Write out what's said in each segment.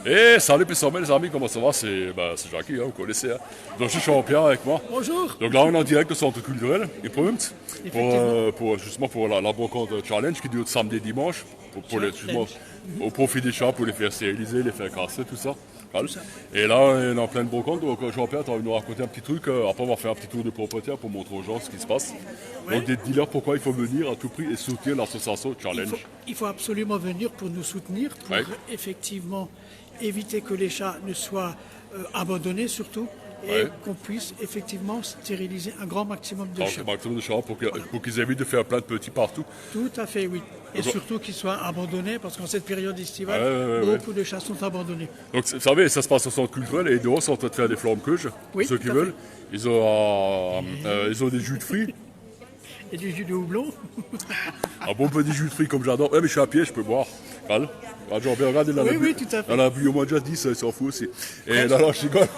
Et salut Pissamé les amis, comment ça va? C'est Jackie, hein, vous connaissez. Hein. Donc je suis Jean-Pierre avec moi. Bonjour. Donc là on est en direct au centre culturel, et Effectivement. justement pour la brocante challenge qui dure samedi et dimanche, justement, au profit des chats, pour les faire stériliser, les faire casser, tout ça. Voilà. ça. Et là on est en pleine brocante, donc Jean-Pierre, tu as envie de nous raconter un petit truc, après on va faire un petit tour de propriétaire pour montrer aux gens ce qui se passe. Donc dis-leur pourquoi il faut venir à tout prix et soutenir l'association challenge. Il faut absolument venir pour nous soutenir, pour effectivement éviter que les chats ne soient abandonnés surtout, et qu'on puisse effectivement stériliser un grand maximum de chats. Un maximum de chats pour qu'ils évitent de faire plein de petits partout. Tout à fait, oui. Et surtout qu'ils soient abandonnés, parce qu'en cette période estivale, beaucoup de chats sont abandonnés. Donc, vous savez, ça se passe au centre culturel et dehors, ils sont en train de faire des flammes-queues, pour ceux qui veulent. Ils ont des jus de fruits. Et du jus de houblon. Un bon petit jus de fruits comme j'adore. Ouais, mais je suis à pied, je peux boire. Voilà. Jean-Pierre, regardez là. Oui, tout à fait. On a bu au moins déjà 10, ils s'en fout aussi. Et là, je rigole.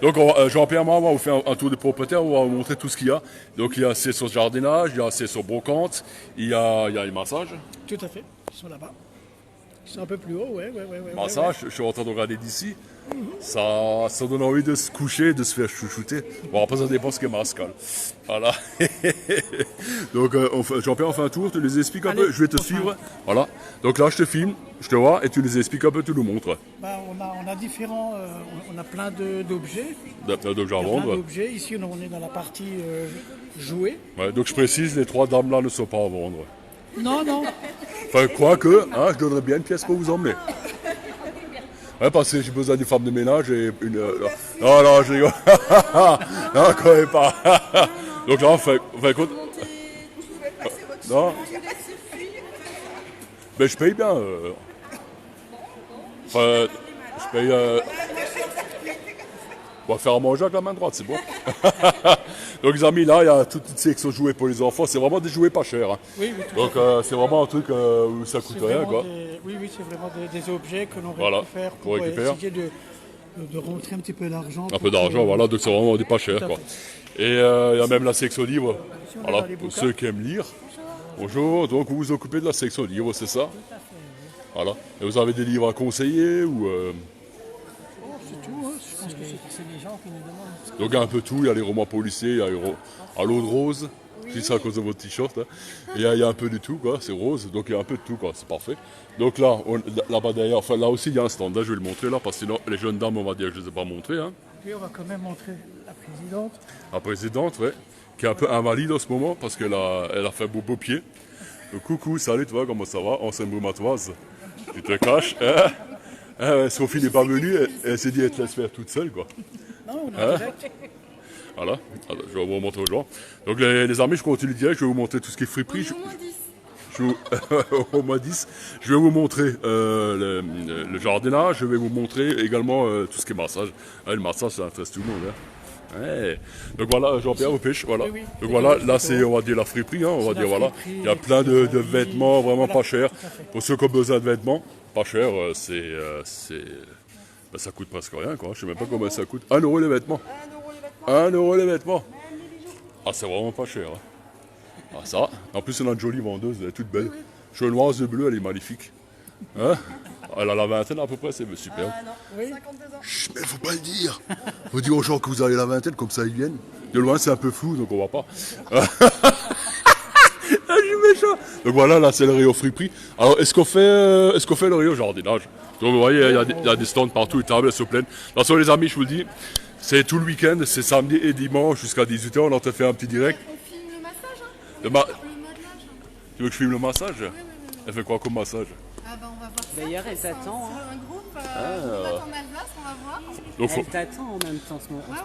Donc, Jean-Pierre, moi, on va vous faire un tour de propriétaire, on va vous montrer tout ce qu'il y a. Donc, il y a assez sur jardinage, il y a assez sur brocante, il y a les massages. Tout à fait. Ils sont là-bas. Ils sont un peu plus hauts, ouais. Massage, je suis en train de regarder d'ici. Ça donne envie de se coucher, de se faire chouchouter. Bon, après, ça dépend ce qu'est Mascal. Voilà. Donc, Jean-Pierre, on fait un tour, tu les expliques un peu. Je vais te suivre. Voilà. Donc là, je te filme, je te vois, et tu les expliques un peu, tu nous montres. On a différents, on a plein d'objets. D'objets à Plein vendre. d'objets. Ici, on est dans la partie jouets. Ouais, donc, je précise, les 3 dames là ne sont pas à vendre. Non. Enfin, quoique, hein, je donnerais bien une pièce pour vous emmener. Ouais, parce que j'ai besoin d'une femme de ménage et une... non, je rigole. Non, quand même pas. Donc là, on fait écoute... Non. Mais je paye bien. Enfin, je paye... On va faire à manger avec la main droite, c'est bon. Donc les amis, là, il y a toute une section jouets pour les enfants. C'est vraiment des jouets pas chers. Hein. Oui, donc c'est vraiment un truc où ça coûte rien, quoi. Oui, c'est vraiment des objets que l'on récupère pour essayer de rentrer un petit peu d'argent. Un peu d'argent, voilà, donc c'est vraiment des pas chers, quoi. Et il y a même la section livre, voilà, pour ceux qui aiment lire. Bonjour, donc vous vous occupez de la section livre, c'est ça? Tout à fait. Voilà. Et vous avez des livres à conseiller ou C'est tout, hein. Je pense que c'est les gens qui nous demandent. Donc il y a un peu tout, il y a les romans policiers, il y a à l'eau de rose, je dis ça à cause de votre t-shirt, hein. Et il y a un peu de tout, quoi, c'est rose, donc il y a un peu de tout, quoi, c'est parfait. Donc là, là-bas derrière, enfin là aussi il y a un stand, là je vais le montrer là, parce que sinon les jeunes dames on va dire que je ne les ai pas montrées. Hein. Puis on va quand même montrer la présidente. La présidente, ouais, qui est un peu invalide en ce moment, parce qu'elle a fait beau pied. Donc coucou, salut, tu vois, comment ça va, ancienne brumatoise. Tu te caches, hein. Sophie n'est pas venue, elle s'est dit elle te laisse faire toute seule, quoi. Non, on est en direct. Voilà, alors, je vais vous montrer aux gens. Donc les amis, je continue direct, je vais vous montrer tout ce qui est friperie. Au moins 10. Je vais vous montrer le jardinage, je vais vous montrer également tout ce qui est massage. Le massage, ça intéresse tout le monde. Hein. Ouais. Donc voilà, Jean-Pierre, vous pêche, voilà. Oui. Donc voilà, là c'est, on va dire, la friperie, hein, on va dire, voilà. Il y a plein de vêtements vraiment pas chers. Pour ceux qui ont besoin de vêtements, pas chers, ça coûte presque rien, quoi. Je sais même pas combien ça coûte. 1 euro les vêtements. 1 euro les vêtements. Ah, c'est vraiment pas cher. Hein. Ah, ça. En plus, on a une jolie vendeuse, elle est toute belle. Chenoise de bleu, elle est magnifique. Hein? Elle a la vingtaine à peu près, c'est super. Oui. Chut, mais faut pas le dire. Faut dire aux gens que vous avez la vingtaine, comme ça ils viennent. De loin, c'est un peu flou, donc on va pas. Ah, je suis méchant. Donc voilà, là, c'est le rayon friperie. Alors, est-ce qu'on fait le rayon jardinage? Donc, vous voyez, il y a des stands partout, les tables, elles sont pleines. De toute façon, les amis, je vous le dis, c'est tout le week-end, c'est samedi et dimanche jusqu'à 18h, on est en train de faire un petit direct. On filme le massage, hein Le le modelage. Tu veux que je filme le massage? Elle fait quoi comme massage? Ah bah on va voir ça. D'ailleurs, elle t'attend. Sur Hein. un groupe, on attend Alsace, on va voir. Donc, Elle t'attend en même temps en ce moment. elle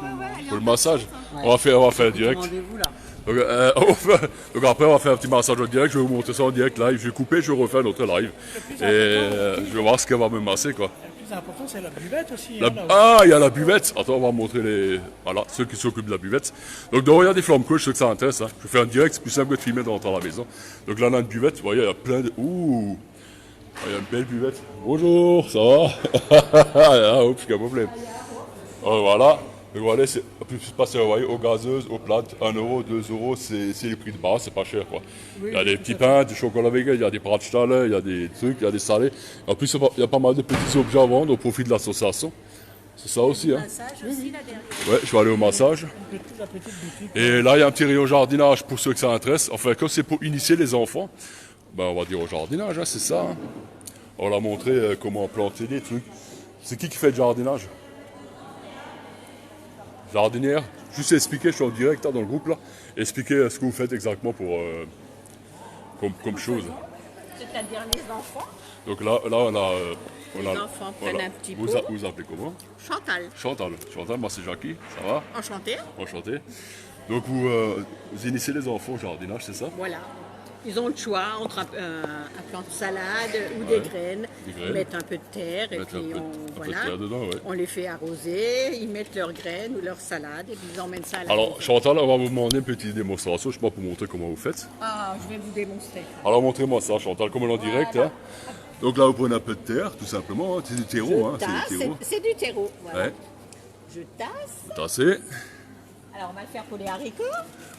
est pour en le massage, attente. on va faire un direct. Rendez-vous là. Donc après, on va faire un petit massage en direct. Je vais vous montrer ça en direct live. Je vais couper, je vais refaire notre live. Et je vais voir ce qu'elle va me masser, quoi. Le plus important, c'est la buvette aussi. Il y a la buvette. Attends, on va montrer ceux qui s'occupent de la buvette. Donc, il y a des flammes couches, ceux que ça intéresse. Hein. Je vais faire un direct, c'est plus simple que de filmer dans la maison. Donc là, on a une buvette. Vous voyez, il y a plein de. Ouh! Il y a une belle buvette. Bonjour, ça va? Ah, oups, quel problème. Voilà. Mais voilà, c'est plus passer aux gazeuses, aux plates, 1 euro, 2 euros, c'est les prix de base, c'est pas cher quoi. Oui, Il y a des tout petits à pains, du chocolat vegan, il y a des bratschtalle, il y a des trucs, il y a des salés. En plus, il y a pas mal de petits objets à vendre au profit de l'association. C'est ça aussi, hein. Massage aussi là derrière. Ouais, je vais aller au massage. La petite boutique. Et là, il y a un petit rayon jardinage pour ceux que ça intéresse. Enfin, comme c'est pour initier les enfants, ben, on va dire au jardinage, hein, c'est ça. Hein. On leur a montré comment planter des trucs. C'est qui fait le jardinage? Jardinière? Juste expliquer, je suis en direct hein, dans le groupe là. Expliquer ce que vous faites exactement pour comme chose. C'est-à-dire les enfants. Donc là on a. Les enfants prennent un petit pot. Vous appelez comment? Chantal. Chantal, moi c'est Jackie, ça va? Enchantée. Enchanté. Donc vous initiez les enfants au jardinage, c'est ça? Voilà. Ils ont le choix entre un plant de salade ou des graines. Ils mettent un peu de terre et puis peu de terre dedans, ouais. on les fait arroser. Ils mettent leurs graines ou leur salade et puis ils emmènent ça à la Alors maison. Chantal, on va vous demander une petite démonstration, je sais pas pour montrer comment vous faites. Ah, je vais vous démontrer. Alors montrez-moi ça Chantal, comme on est en direct. Hein. Donc là vous prenez un peu de terre, tout simplement, hein. C'est du terreau. Hein. C'est du terreau. Voilà. Ouais. Je tasse. Tassez. Alors on va le faire pour les haricots.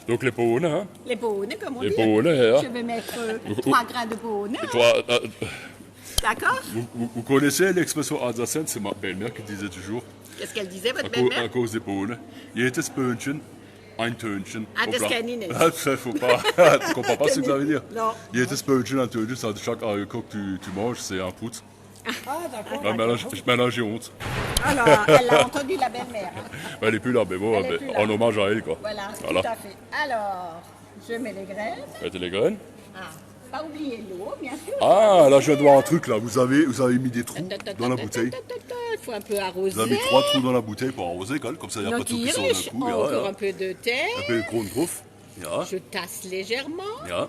Donc les paunes, hein. Les paunes, comme on Les dit. paunes, hein. Je vais mettre 3 grains de paunes. D'accord. Vous connaissez l'expression alsacienne, c'est ma belle-mère qui disait toujours, Qu'est-ce qu'elle disait, votre à belle-mère? cause des paunes. Jedes Böhnchen, ein Tönchen. Ah, das kann ich nicht. Ça, faut pas. Tu comprends pas ce que ça veut dire? Non. Jedes Böhnchen, ein Tönchen, ça, chaque haricot que tu manges, c'est un poutre. Ah, d'accord. Maintenant j'ai honte. Alors, elle a entendu la belle-mère. Hein. Elle est plus là, mais bon, Elle est plus là. en hommage à elle, quoi. Voilà, tout à fait. Alors, je mets les graines. Mettez les graines. Ah, pas oublier l'eau, bien sûr. Ah, là je viens de voir un truc, là. Vous avez mis des trous dans la bouteille. Il faut un peu arroser. Vous avez mis 3 trous dans la bouteille pour arroser, comme ça il n'y a pas Donc, tout qui il sort riche. d'un coup. Encore un peu de terre. Un peu de Kronenhof. Ja, Je tasse légèrement. ja.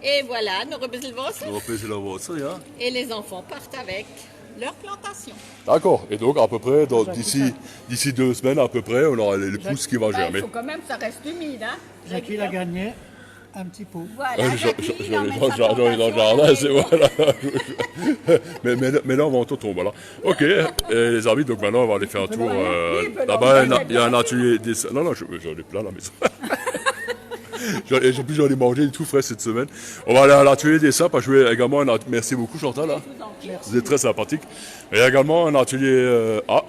Et voilà, nous rebaissons le Wasser. On va passer la voiture, ja. Et les enfants partent avec leur plantation. D'accord. Et donc, à peu près, d'ici 2 semaines, à peu près, on aura les pousses qui vont Bah, germer. il faut quand même que ça reste humide. Hein. Jackie l'a gagné un petit pot. Voilà, Jackie, il emmène sa Dans le jardin, plantation. c'est voilà. mais là, on va en tomber, voilà. Ok, et les amis, donc maintenant, on va aller faire un tour. Là-bas, il y a un atelier des... Non, j'en ai plein à la maison. J'en ai mangé du tout frais cette semaine. On va aller à l'atelier des sapes, à jouer également un atelier. Merci beaucoup Chantal. Hein. Vous êtes très sympathique. Et il y a également un atelier. Hein.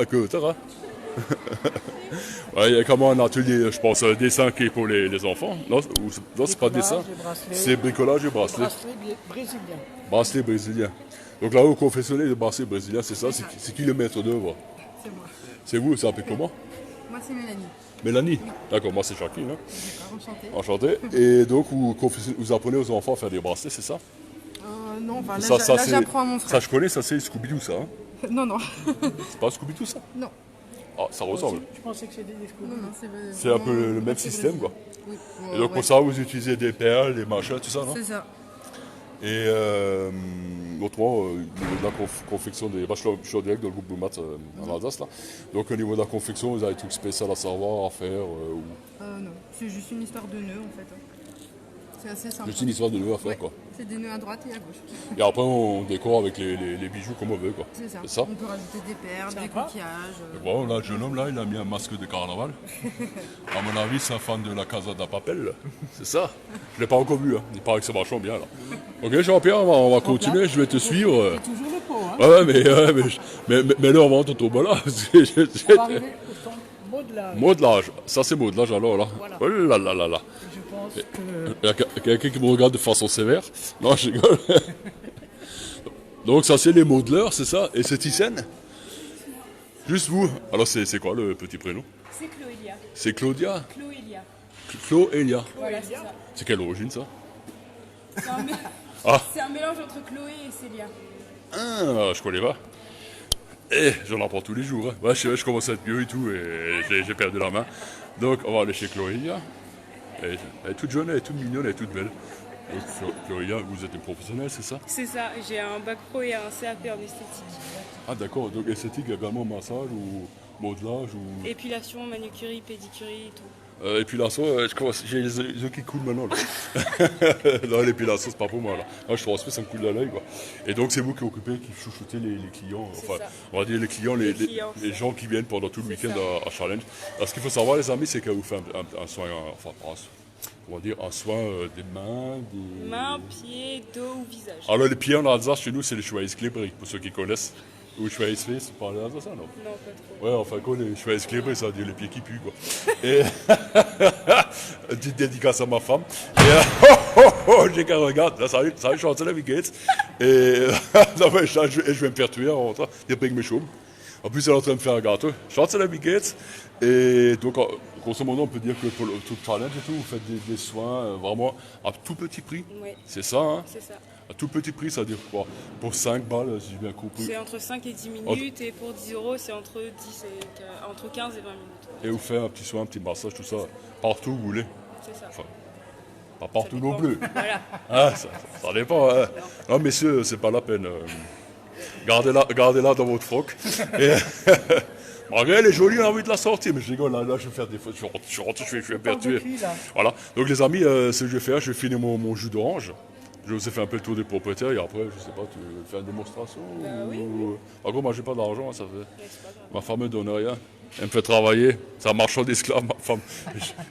Ouais, il y a également un atelier, je pense, dessin qui est pour les enfants. Non, c'est pas dessin. C'est bricolage et bracelet. Bracelet brésilien. Bracelet brésilien. Donc là, au confessionnel de bracelet brésilien, c'est ça. C'est qui le maître d'œuvre? C'est moi. C'est vous, ça s'appelle comment? Moi, c'est Mélanie. Mélanie. D'accord, moi c'est Jacqueline. Hein. Enchantée. Enchanté. Et donc, vous apprenez aux enfants à faire des bracelets, c'est ça? Non, enfin, là, Ça, là, j'apprends à mon ça, frère. je connais, ça c'est Scooby-Doo, ça. Hein. Non, non. C'est pas Scooby-Doo, ça? Non. Ah, ça ressemble. Je pensais que c'était des scooby. Non, C'est un peu le même système, quoi. Oui. Et donc, pour ça, vous utilisez des perles, des machins, tout ça, non? C'est ça. Et autrement, au niveau de la confection des... Bah, je suis en direct dans le groupe Blue Mat en Alsace, là. Donc, au niveau de la confection, vous avez tout spécial à savoir, à faire Non, c'est juste une histoire de nœuds, en fait. C'est assez simple. Juste une histoire de nœuds à faire, quoi. C'est des nœuds à droite et à gauche. Et après, on décore avec les bijoux comme on veut, quoi. C'est ça. C'est ça? On peut rajouter des perles, des coquillages. Bon, là, le jeune homme, là, il a mis un masque de carnaval. À mon avis, c'est un fan de la Casa de Papel. C'est ça. Je l'ai pas encore vu, hein. Il paraît que c'est vachement bien, là. Ok, Jean-Pierre, on va continuer, je vais te suivre. C'est toujours le pot, hein. Mais là, on va en tomber là. On va arriver au son modelage. Modelage. Ça, c'est modelage, alors, là. Voilà. Oh là là là là. Je pense que Il y a quelqu'un qui me regarde de façon sévère. Non, je rigole. Donc, ça, c'est les modeleurs, c'est ça? Et c'est Thyssen? Juste vous. Alors, c'est quoi le petit prénom? C'est Chloélia. C'est Claudia? Chloélia. Chloélia. Voilà, c'est ça. C'est quelle origine, ça? C'est un, mé- Ah. c'est un mélange entre Chloé et Célia. Ah, je connais pas. Eh, j'en apprends tous les jours. Hein. Ouais, je commence à être vieux et tout, et j'ai perdu la main. Donc, on va aller chez Chloélia. Elle est toute jeune, elle est toute mignonne, elle est toute belle. Donc, Chloélia, vous êtes une professionnelle, c'est ça? C'est ça, j'ai un bac pro et un CAP en esthétique. Ah, d'accord. Donc, esthétique, également massage ou modelage ou... Épilation, manucurie, pédicurie et tout. Épilation, j'ai les yeux qui coulent maintenant. Là. Non, l'épilation, c'est pas pour moi. Là. Moi, je transmets, ça me coule de l'œil. Et donc, c'est vous qui occupez, qui chouchoutez les clients. Enfin, ça. on va dire les clients, les gens qui viennent pendant tout le week-end à Challenge. Alors, ce qu'il faut savoir, les amis, c'est qu'elle vous fait un soin, enfin, on va dire un soin des mains, des... Mains, pieds, dos ou visage. Alors, les pieds en Alsace, chez nous, c'est les Schweißkleber, pour ceux qui connaissent. Ou Schweißfest, vous parlez alsacien, non? Non, pas trop. Ouais, enfin quoi, les Schweißkleber, ça veut dire les pieds qui puent, quoi. Et une petite dédicace à ma femme. Et j'ai qu'un regard, là, salut, Chantal, wie geht's? Et non, mais je vais me faire tuer en rentrant, il bringt mes chaumes. En plus, elle est en train de faire un gâteau. Chantal, wie geht's? Et donc, grosso modo, on peut dire que pour le tout challenge et tout, vous faites des soins vraiment à tout petit prix. Oui, C'est ça, hein? c'est ça. À tout petit prix, ça veut dire quoi? Pour 5 balles, si j'ai bien compris. C'est entre 5 et 10 minutes et pour 10 €, c'est entre 15 et 20 minutes. Et vous faites un petit soin, un petit massage, tout ça, partout où vous voulez. C'est ça. Enfin, pas partout Ça non dépend. plus. Voilà. Ah, ça dépend. Hein. Non, messieurs, c'est pas la peine. Gardez-la dans votre froc. Et malgré elle est jolie, on a envie de la sortir, mais je rigole, là je vais faire des fautes. Je vais pertuer. Voilà. Donc les amis, ce que je vais faire, je vais finir mon jus d'orange. Je vous ai fait un peu le tour des propriétaires et après, je sais pas, tu fais une démonstration ou... En gros, moi j'ai pas d'argent, hein, ça fait. Ma femme me donne rien. Elle me fait travailler. C'est un marchand d'esclaves, ma femme.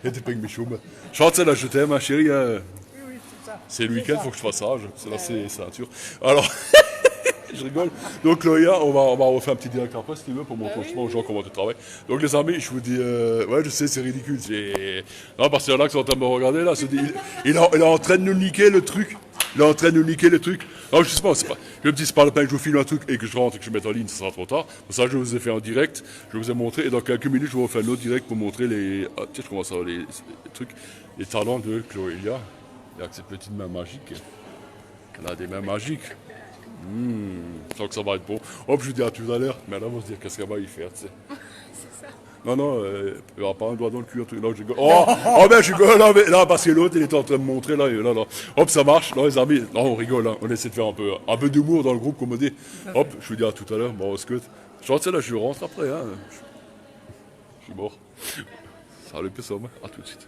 Et t'es pas avec mes choux. Chante, là, je t'aime, ma chérie. Hein. C'est le week-end, faut que je fasse ça. C'est là, c'est ceinture. Alors, je rigole. Donc, Loïa, on va refaire un petit direct après, si tu veux, pour montrer aux gens comment tu travailles. Donc, les amis, je vous dis, ouais, je sais, c'est ridicule. Non, parce qu'il y en a qui sont en train de me regarder, là, se dit, il est en train de nous niquer le truc. Il est en train de nous niquer le truc. Non, je sais pas, je me dis, c'est pas le peine que je vous filme un truc et que je rentre et que je mette en ligne, ça sera trop tard. Pour ça, je vous ai fait en direct, je vous ai montré, et dans quelques minutes, je vais vous faire un autre direct pour montrer les, tiens, je commence à voir les trucs, les talents de Chloélia. Il y a cette petite main magique. Elle a des mains magiques. Je sens que ça va être bon. Hop, je vous dis à tout à l'heure, mais là, on va se dire, qu'est-ce qu'elle va y faire, tu sais. Non, il n'y aura pas un doigt dans le cul. Non, je rigole. Oh, ben, je rigole, là, parce que l'autre, il était en train de montrer, là. Hop, ça marche. Non, les amis, non, on rigole, hein. On essaie de faire un peu d'humour dans le groupe, comme on dit. Hop, je vous dis à tout à l'heure. Bon, scout. Je rentre, là, je rentre après, hein. Je suis mort. Salut, personne. À tout de suite.